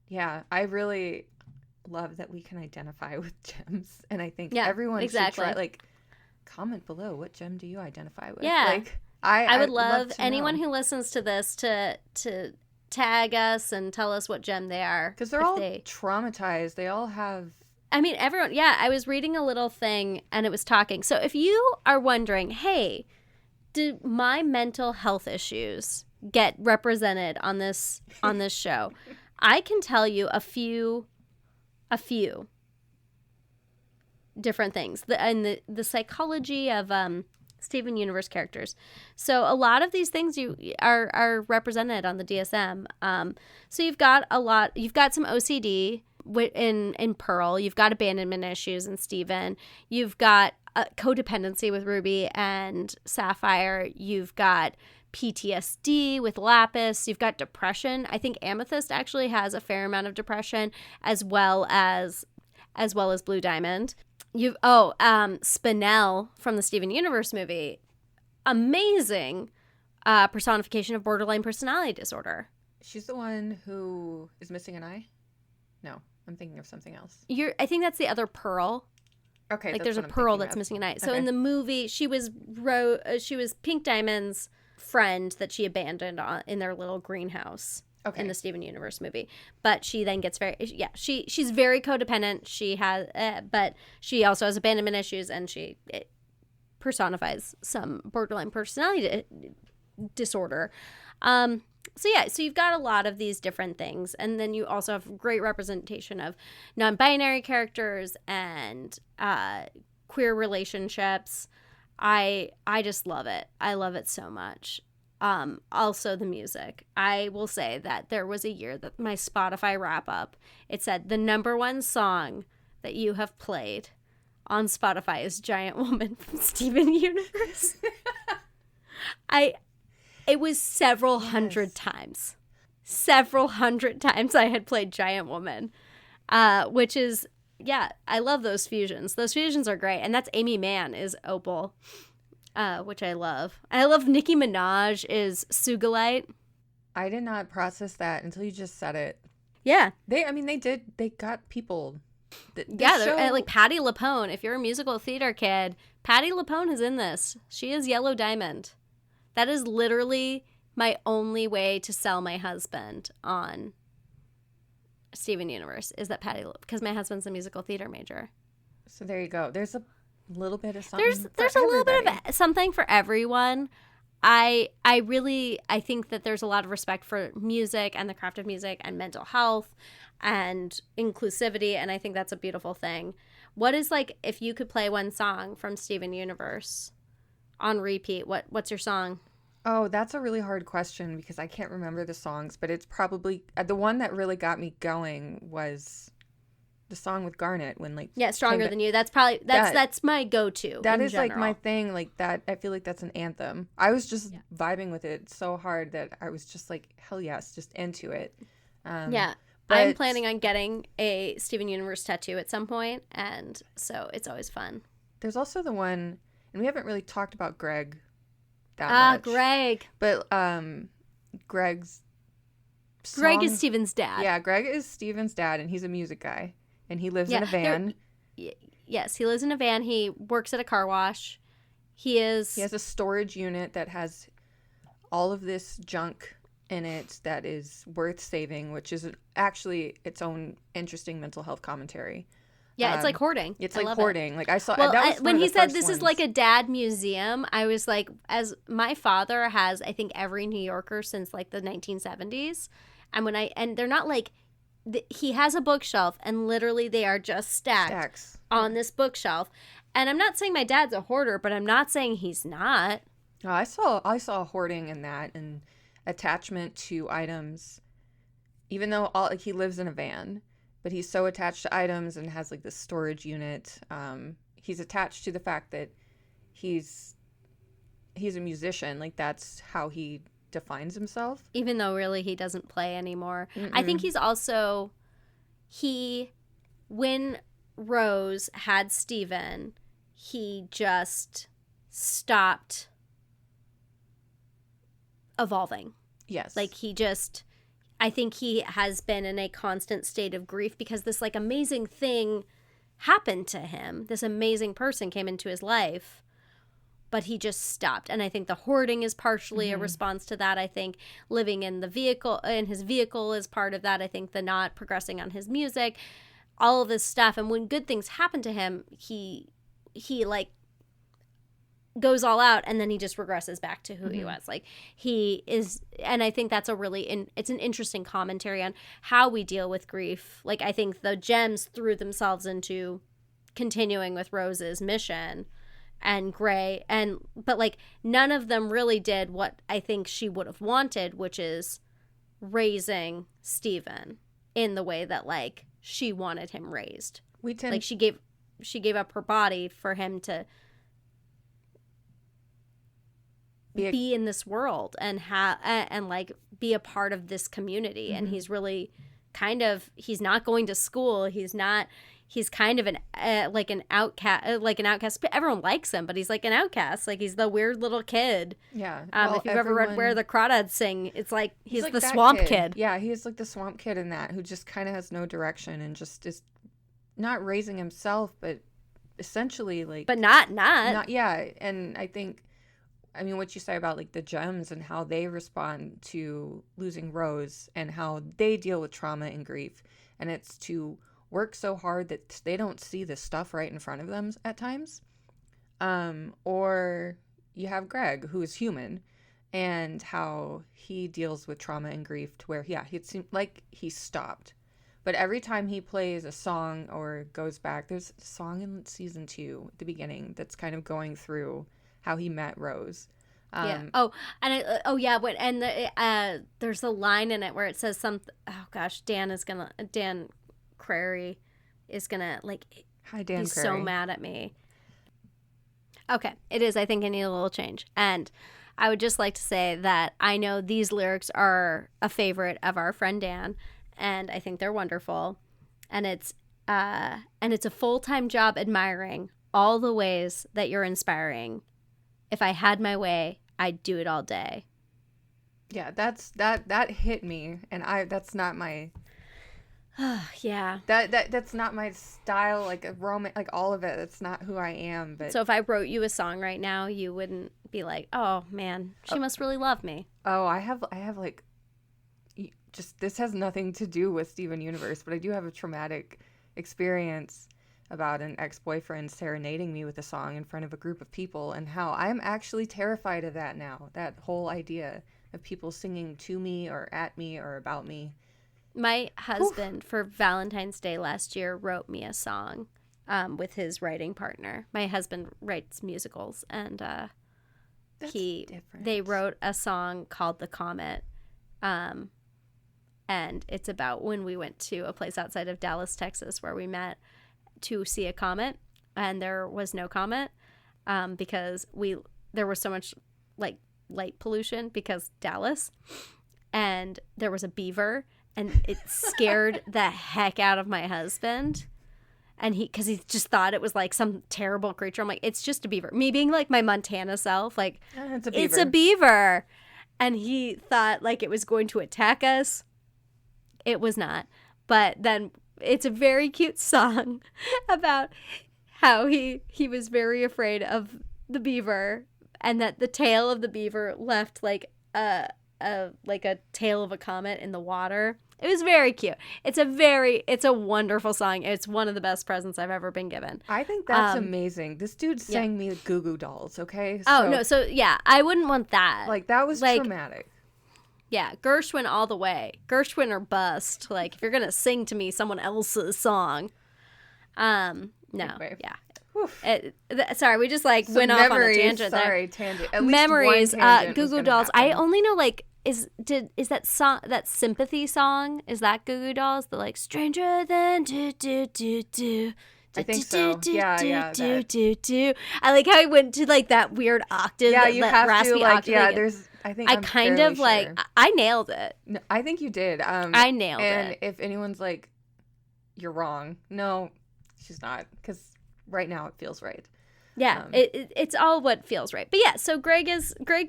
yeah, I really love that we can identify with gems, and I think everyone should try, like, comment below, what gem do you identify with? Yeah. Like, I would love anyone who listens to this to tag us and tell us what gem they are. Because they're all traumatized. They all have... I mean, everyone... Yeah, I was reading a little thing, and it was talking. So if you are wondering, hey, do my mental health issues get represented on this show? I can tell you a few different things. The psychology of Steven Universe characters. So a lot of these things are represented on the DSM. So you've got some OCD in Pearl. You've got abandonment issues in Steven. You've got codependency with Ruby and Sapphire. You've got PTSD with Lapis. You've got depression. I think Amethyst actually has a fair amount of depression, as well as Blue Diamond. Spinel from the Steven Universe movie. Amazing personification of borderline personality disorder. She's the one who is missing an eye? No, I'm thinking of something else. I think that's the other Pearl. Okay, like there's a Pearl that's missing an eye. So in the movie, she was Pink Diamond's friend that she abandoned in their little greenhouse. Okay. In the Steven Universe movie, but she then gets she's very codependent. She has, but she also has abandonment issues, and it personifies some borderline personality disorder. So you've got a lot of these different things, and then you also have great representation of non-binary characters and queer relationships. I just love it. I love it so much. Also the music. I will say that there was a year that my Spotify wrap up, it said the number one song that you have played on Spotify is Giant Woman from Steven Universe. It was several hundred times. Several hundred times I had played Giant Woman, which is, I love those fusions. Those fusions are great. And that's Amy Mann is Opal. Which I love. I love Nicki Minaj is Sugalite. I did not process that until you just said it. Yeah. They got people. Like Patti LuPone. If you're a musical theater kid, Patti LuPone is in this. She is Yellow Diamond. That is literally my only way to sell my husband on Steven Universe, is that because my husband's a musical theater major. So there you go. There's a little bit of something. There's a little bit of something for everyone. I think that there's a lot of respect for music and the craft of music and mental health and inclusivity, and I think that's a beautiful thing. What is, like, if you could play one song from Steven Universe on repeat, what's your song? Oh, that's a really hard question because I can't remember the songs, but it's probably the one that really got me going was the song with Garnet when, like, Stronger Than You. That's probably that's my go-to. That is general. Like my thing. Like that, I feel like that's an anthem. I was just vibing with it so hard that I was just like, hell yes, just into it. I'm planning on getting a Steven Universe tattoo at some point, and so it's always fun. There's also the one, and we haven't really talked about Greg that much. Greg. But Greg's song, Greg is Steven's dad. Yeah, Greg is Steven's dad, and he's a music guy, and he lives in a van. Yes, he lives in a van. He works at a car wash. He has a storage unit that has all of this junk in it that is worth saving, which is actually its own interesting mental health commentary. Yeah, it's like hoarding. It's like hoarding. Like I saw when he said this is like a dad museum, I was like, as my father has, I think, every New Yorker since like the 1970s, and they're not like, he has a bookshelf, and literally they are just stacked on this bookshelf. And I'm not saying my dad's a hoarder, but I'm not saying he's not. Oh, I saw hoarding in that, and attachment to items, even though he lives in a van. But he's so attached to items and has like this storage unit. He's attached to the fact that he's a musician. Like that's how he defines himself. Even though really he doesn't play anymore. Mm-mm. I think he's also, when Rose had Steven, he just stopped evolving. Yes. Like I think he has been in a constant state of grief because this like amazing thing happened to him. This amazing person came into his life, but he just stopped. And I think the hoarding is partially a response to that. I think living in his vehicle is part of that. I think the not progressing on his music, all of this stuff. And when good things happen to him, he like goes all out, and then he just regresses back to who he was. Like he is, and I think that's it's an interesting commentary on how we deal with grief. Like I think the gems threw themselves into continuing with Rose's mission, and Gray, but like none of them really did what I think she would have wanted, which is raising Steven in the way that like she wanted him raised. Like she gave up her body for him to be in this world and like be a part of this community. And he's really he's not going to school. He's kind of an outcast. Everyone likes him, but he's like an outcast. Like he's the weird little kid. Yeah. If you've ever read Where the Crawdads Sing, it's like he's like the swamp kid. Yeah, he's like the swamp kid in that, who just kind of has no direction and just is not raising himself, but essentially like. But not. Yeah, and I mean, what you say about like the gems and how they respond to losing Rose and how they deal with trauma and grief, and it's to work so hard that they don't see the stuff right in front of them at times. Or you have Greg, who is human, and how he deals with trauma and grief to where, it seemed like he stopped. But every time he plays a song or goes back, there's a song in season 2 at the beginning that's kind of going through how he met Rose. Yeah. There's a line in it where it says something. Oh gosh, Dan Crary is gonna like. Hi, Dan. He's Crary. So mad at me. Okay, it is. I think I need a little change, and I would just like to say that I know these lyrics are a favorite of our friend Dan, and I think they're wonderful, and it's a full-time job admiring all the ways that you're inspiring. If I had my way, I'd do it all day. Yeah, that hit me, and that's not my. Yeah. That's not my style. Like a romance, like all of it. That's not who I am. But so if I wrote you a song right now, you wouldn't be like, "Oh man, she must really love me." Oh, I have like, just this has nothing to do with Steven Universe, but I do have a traumatic experience about an ex-boyfriend serenading me with a song in front of a group of people, and how I'm actually terrified of that now. That whole idea of people singing to me or at me or about me. My husband, for Valentine's Day last year, wrote me a song with his writing partner. My husband writes musicals, and they wrote a song called The Comet, and it's about when we went to a place outside of Dallas, Texas, where we met to see a comet, and there was no comet because there was so much like light pollution because Dallas, and there was a beaver, and it scared the heck out of my husband. And because he just thought it was like some terrible creature. I'm like, it's just a beaver. Me being like my Montana self, like, It's a beaver. It's a beaver. And he thought like it was going to attack us. It was not. But then it's a very cute song about how he was very afraid of the beaver, and that the tail of the beaver left like a tail of a comet in the water. It was very cute. It's a wonderful song. It's one of the best presents I've ever been given. I think that's amazing. This dude sang me Goo Goo Dolls, okay? So yeah, I wouldn't want that. Like, that was traumatic. Yeah, Gershwin all the way. Gershwin or bust. Like, if you're going to sing to me someone else's song. No, anyway. Yeah. Sorry, we just like went off on a tangent there. Sorry, tangent. At least Memories, one tangent Goo was Goo gonna Dolls. happen. I only know like is that song, that Sympathy song? Is that Goo Goo Dolls? The like stranger than do do do do. I think so. Yeah. I like how I went to like that weird octave. Yeah, you that have raspy to like. octave Yeah, again. there's. I think I I'm kind fairly of like sure. I nailed it. No, I think you did. I nailed and it. if anyone's like, you're wrong. No, she's not. Because right now it feels right. Yeah, it's all what feels right. But yeah, so Greg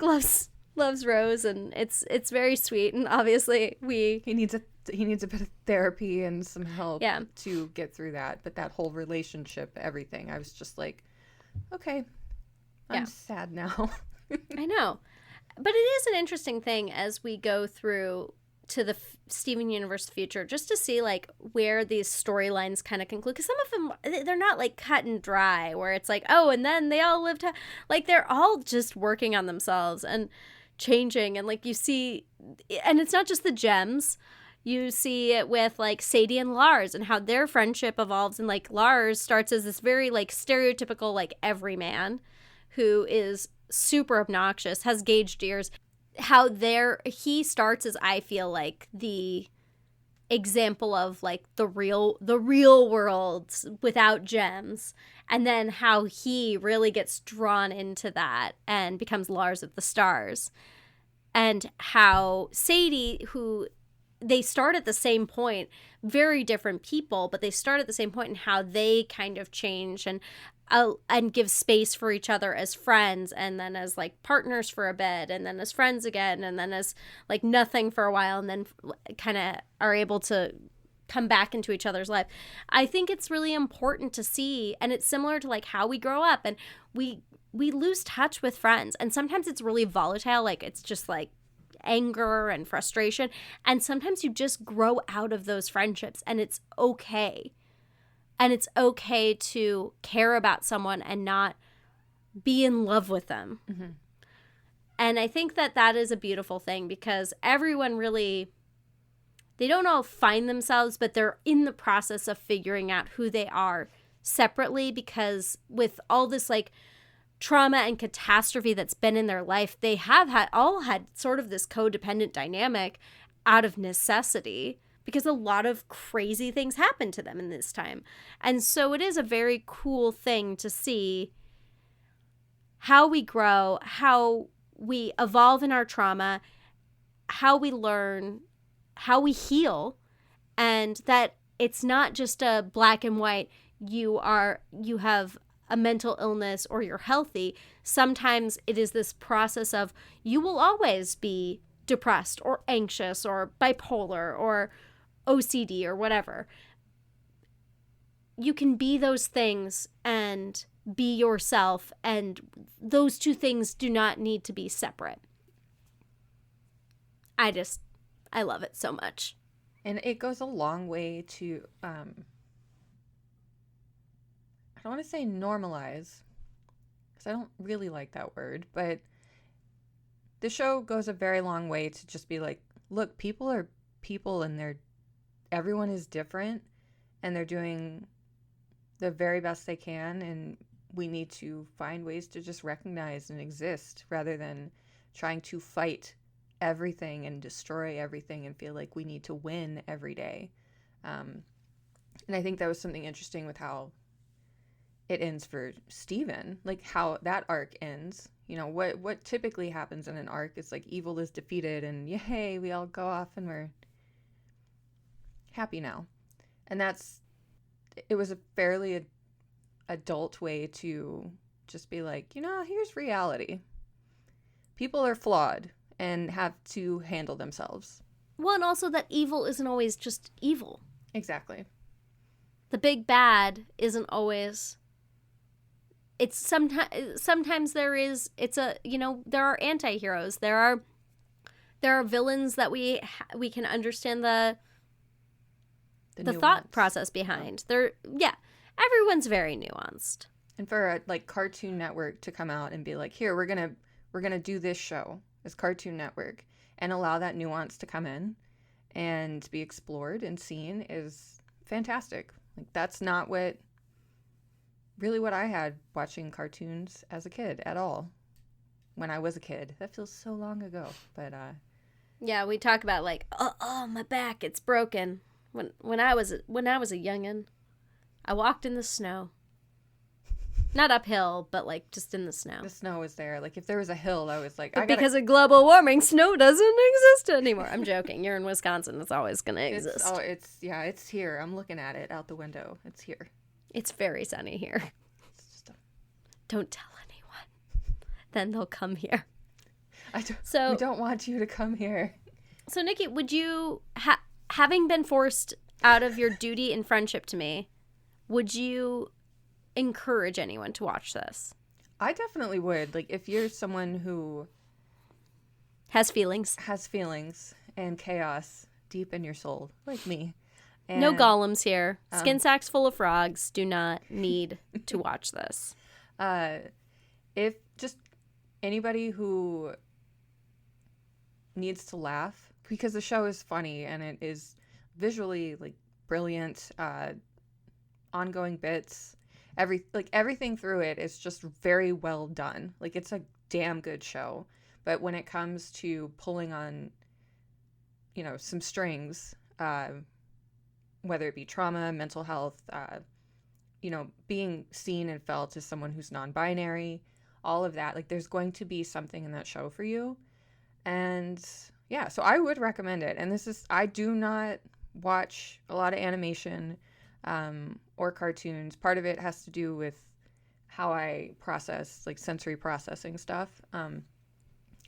loves Rose, and it's very sweet, and obviously he needs a bit of therapy and some help Yeah. to get through that. But that whole relationship, everything, I was just like, okay, I'm sad now. I know. But it is an interesting thing as we go through to the Steven Universe future, just to see like where these storylines kind of conclude, because some of them, they're not like cut and dry where it's like, oh, and then they all lived like they're all just working on themselves and changing. And like you see, and it's not just the gems, you see it with like Sadie and Lars and how their friendship evolves, and like Lars starts as this very like stereotypical like everyman who is super obnoxious, has gauged ears. How he starts as, I feel like, the example of like the real world without gems, and then how he really gets drawn into that and becomes Lars of the Stars, and how Sadie, who they start at the same point, very different people, but they start at the same point, and how they kind of change and give space for each other as friends, and then as like partners for a bit, and then as friends again, and then as like nothing for a while, and then kind of are able to come back into each other's life. I think it's really important to see, and it's similar to like how we grow up, and we lose touch with friends, and sometimes it's really volatile, like it's just like anger and frustration, and sometimes you just grow out of those friendships, and it's okay. And it's okay to care about someone and not be in love with them. Mm-hmm. And I think that is a beautiful thing, because everyone really, they don't all find themselves, but they're in the process of figuring out who they are separately, because with all this like trauma and catastrophe that's been in their life, they have all had sort of this codependent dynamic out of necessity, because a lot of crazy things happened to them in this time. And so it is a very cool thing to see how we grow, how we evolve in our trauma, how we learn, how we heal, and that it's not just a black and white, you have a mental illness or you're healthy. Sometimes it is this process of you will always be depressed or anxious or bipolar or OCD or whatever. You can be those things and be yourself, and those two things do not need to be separate. I love it so much. And it goes a long way to, I don't want to say normalize, because I don't really like that word, but the show goes a very long way to just be like, look, people are people, and everyone is different, and they're doing the very best they can, and we need to find ways to just recognize and exist rather than trying to fight everything and destroy everything and feel like we need to win every day. And I think that was something interesting with how it ends for Steven, like how that arc ends. You know, what typically happens in an arc is like evil is defeated and yay, we all go off and we're happy now. And it was a fairly adult way to just be like, here's reality. People are flawed and have to handle themselves. Well, and also that evil isn't always just evil. Exactly. The big bad isn't always. It's sometimes there are anti-heroes. There are villains that we can understand the thought process behind. Everyone's very nuanced. And for a Cartoon Network to come out and be like, here, we're gonna do this show as Cartoon Network, and allow that nuance to come in and be explored and seen is fantastic. That's not what I had watching cartoons as a kid at all. When I was a kid, that feels so long ago. But yeah, we talk about my back, it's broken. When I was a youngin', I walked in the snow. Not uphill, but just in the snow. The snow was there. If there was a hill, I was like, because of global warming, snow doesn't exist anymore. I'm joking. You're in Wisconsin. It's always going to exist. It's here. I'm looking at it out the window. It's here. It's very sunny here. Don't tell anyone. Then they'll come here. We don't want you to come here. So, Nikki, would you, having been forced out of your duty and friendship to me, would you encourage anyone to watch this? I definitely would. If you're someone who has feelings and chaos deep in your soul, like me. And, no golems here. Skin sacks full of frogs do not need to watch this. If just anybody who needs to laugh, because the show is funny and it is visually brilliant, ongoing bits. Everything through it is just very well done. It's a damn good show. But when it comes to pulling on, some strings, whether it be trauma, mental health, being seen and felt as someone who's non-binary, all of that, there's going to be something in that show for you. And yeah, so I would recommend it. And I do not watch a lot of animation, or cartoons. Part of it has to do with how I process sensory processing stuff. And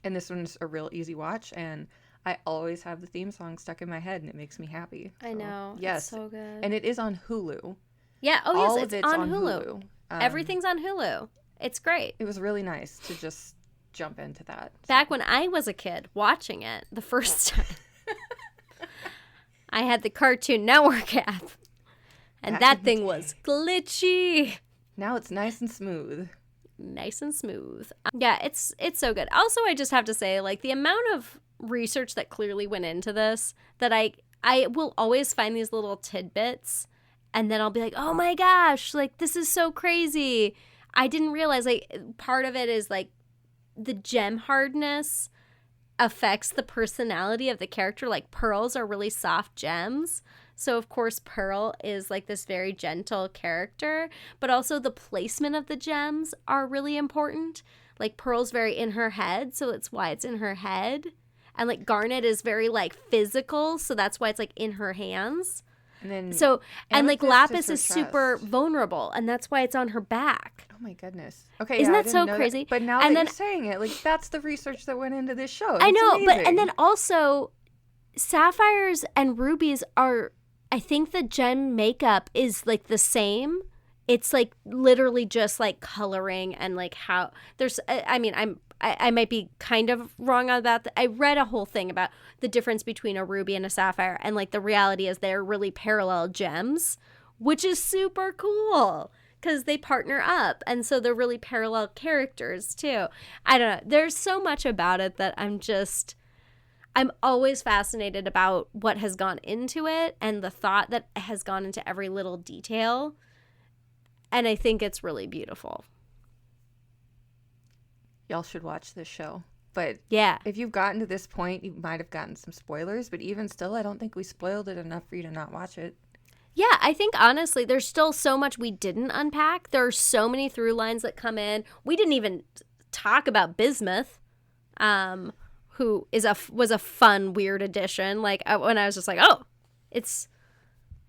this one's a real easy watch, and I always have the theme song stuck in my head, and it makes me happy. So, I know. Yes. It's so good. And it is on Hulu. Yeah. Oh, all yes. Of it's on Hulu. Everything's on Hulu. It's great. It was really nice to just jump into that. Back when I was a kid watching it the first time, I had the Cartoon Network app. And that thing was glitchy. Now it's nice and smooth. Nice and smooth. Yeah, it's so good. Also, I just have to say, the amount of research that clearly went into this, that I will always find these little tidbits, and then I'll be like, oh my gosh, this is so crazy. I didn't realize, part of it is, the gem hardness affects the personality of the character. Pearls are really soft gems. So, of course, Pearl is this very gentle character, but also the placement of the gems are really important. Pearl's very in her head, so that's why it's in her head. And Garnet is very physical, so that's why it's in her hands. And then Lapis is super vulnerable, and that's why it's on her back. Oh my goodness. Okay, isn't that so crazy? That. But now that you're saying it, that's the research that went into this show. I know, but and then also sapphires and rubies are, I think the gem makeup is the same. It's literally just coloring and how there's, I might be kind of wrong about that. I read a whole thing about the difference between a ruby and a sapphire, and the reality is they're really parallel gems, which is super cool because they partner up, and so they're really parallel characters too. I don't know. There's so much about it that I'm always fascinated about what has gone into it and the thought that has gone into every little detail. And I think it's really beautiful. Y'all should watch this show. But yeah, if you've gotten to this point, you might have gotten some spoilers. But even still, I don't think we spoiled it enough for you to not watch it. Yeah, I think honestly, there's still so much we didn't unpack. There are so many through lines that come in. We didn't even talk about Bismuth, who was a fun, weird addition. When I was just oh, it's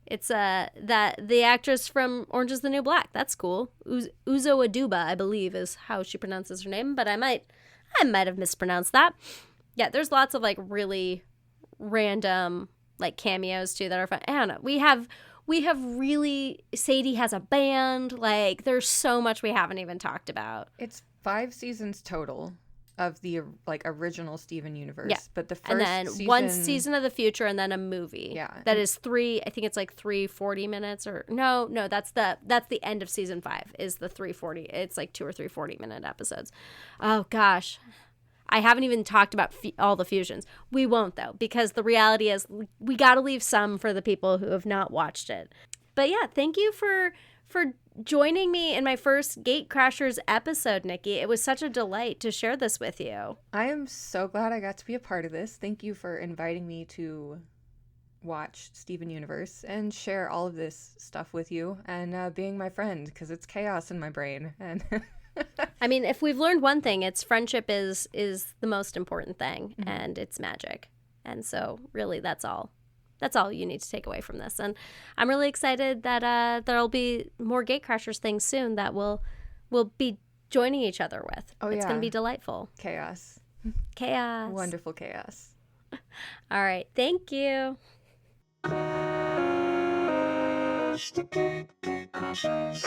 It's that the actress from Orange is the New Black. That's cool. Uzo Aduba, I believe, is how she pronounces her name, but I might have mispronounced that. Yeah, there's lots of like really random like cameos too that are fun. I don't know. We have really, Sadie has a band. Like there's so much we haven't even talked about. It's 5 seasons total of the like original Steven universe. Yeah. But the first and then season... 1 season of the future and then a movie. Yeah. That is 3, I think it's like 340 minutes or no, that's the end of season 5 is the 340. It's like 2 or 3 40-minute episodes. Oh gosh. I haven't even talked about all the fusions. We won't though, because the reality is we got to leave some for the people who have not watched it. But yeah, thank you for joining me in my first GateCrashers episode, Nikki. It was such a delight to share this with you. I am so glad I got to be a part of this. Thank you for inviting me to watch Steven Universe and share all of this stuff with you and being my friend, because it's chaos in my brain. And I mean, if we've learned one thing, it's friendship is the most important thing, and it's magic. And so really that's all you need to take away from this. And I'm really excited that there'll be more GateCrashers things soon that we'll be joining each other with. It's going to be delightful. Chaos. Wonderful chaos. All right. Thank you. GateCrashers.